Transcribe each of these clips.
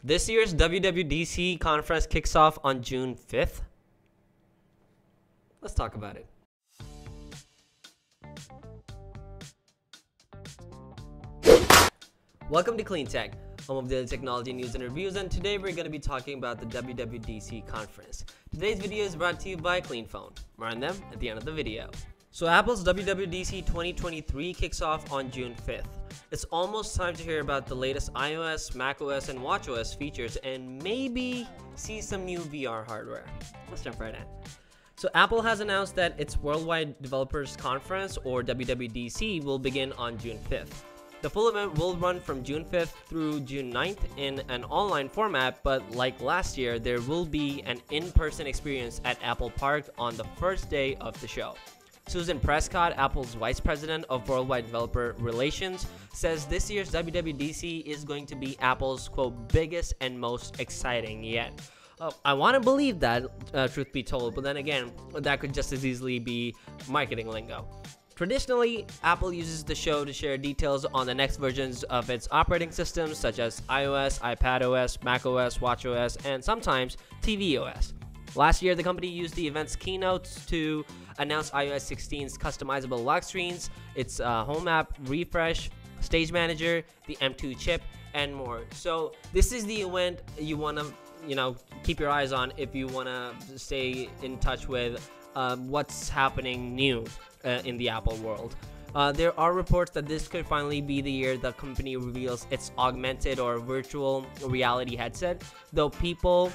This year's WWDC conference kicks off on June 5th. Let's talk about it. Welcome to Clean Tech, home of daily technology news and reviews, and today we're going to be talking about the WWDC conference. Today's video is brought to you by CleanPhone. More on them at the end of the video. So Apple's WWDC 2023 kicks off on June 5th. It's almost time to hear about the latest iOS, macOS, and watchOS features and maybe see some new VR hardware. Let's jump right in. So Apple has announced that its Worldwide Developers Conference, or WWDC, will begin on June 5th. The full event will run from June 5th through June 9th in an online format, but like last year, there will be an in-person experience at Apple Park on the first day of the show. Susan Prescott, Apple's Vice President of Worldwide Developer Relations, says this year's WWDC is going to be Apple's, quote, biggest and most exciting yet. I want to believe that, truth be told, but then again, that could just as easily be marketing lingo. Traditionally, Apple uses the show to share details on the next versions of its operating systems such as iOS, iPadOS, macOS, watchOS, and sometimes tvOS. Last year, the company used the event's keynotes to announce iOS 16's customizable lock screens, its home app refresh, stage manager, the M2 chip, and more. So this is the event you want to, keep your eyes on if you want to stay in touch with what's happening new in the Apple world. There are reports that this could finally be the year the company reveals its augmented or virtual reality headset, though people,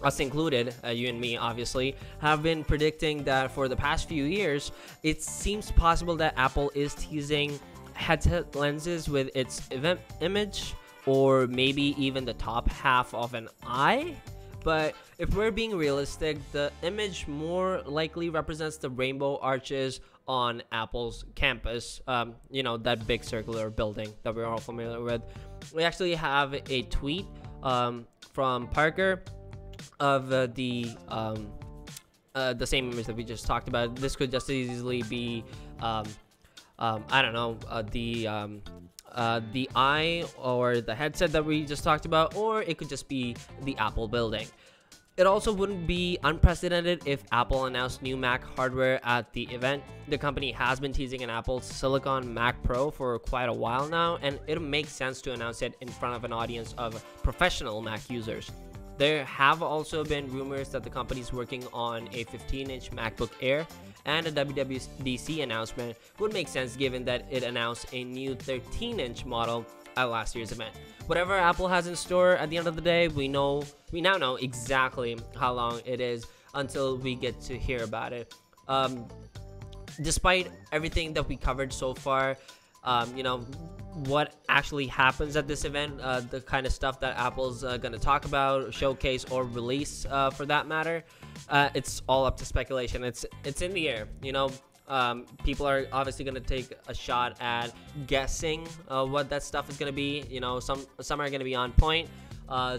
us included, you and me obviously, have been predicting that for the past few years. It seems possible that Apple is teasing headset lenses with its event image, or maybe even the top half of an eye. But if we're being realistic, the image more likely represents the rainbow arches on Apple's campus, that big circular building that we're all familiar with. We actually have a tweet from Parker of the same image that we just talked about. This could just as easily be the eye or the headset that we just talked about, or it could just be the Apple building. It also wouldn't be unprecedented if Apple announced new Mac hardware at the event. The company has been teasing an Apple Silicon Mac Pro for quite a while now, and it makes sense to announce it in front of an audience of professional Mac users. There have also been rumors that the company is working on a 15-inch MacBook Air, and a WWDC announcement would make sense given that it announced a new 13-inch model at last year's event. Whatever Apple has in store, at the end of the day, we now know exactly how long it is until we get to hear about it. Despite everything that we covered so far, what actually happens at this event, the kind of stuff that Apple's going to talk about, showcase, or release for that matter, it's all up to speculation. It's in the air. People are obviously going to take a shot at guessing what that stuff is going to be. Some are going to be on point,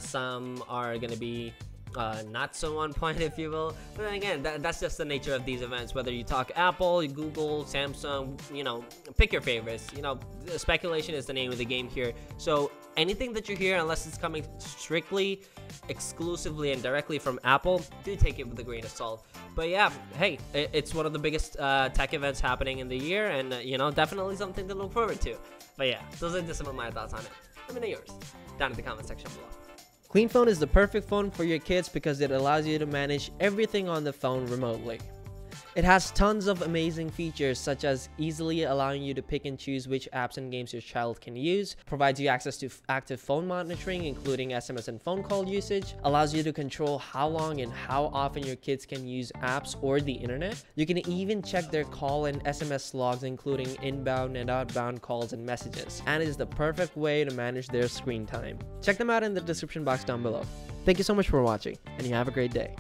some are going to be not so on point, if you will. But then again, that's just the nature of these events. Whether you talk Apple, Google, Samsung, pick your favorites. Speculation is the name of the game here. So anything that you hear, unless it's coming strictly, exclusively, and directly from Apple, do take it with a grain of salt. But yeah, hey, it's one of the biggest tech events happening in the year, and definitely something to look forward to. But yeah, those are just some of my thoughts on it. Let me know yours down in the comment section below. CleanPhone is the perfect phone for your kids because it allows you to manage everything on the phone remotely. It has tons of amazing features, such as easily allowing you to pick and choose which apps and games your child can use, provides you access to active phone monitoring, including SMS and phone call usage, allows you to control how long and how often your kids can use apps or the internet. You can even check their call and SMS logs, including inbound and outbound calls and messages, and is the perfect way to manage their screen time. Check them out in the description box down below. Thank you so much for watching, and you have a great day.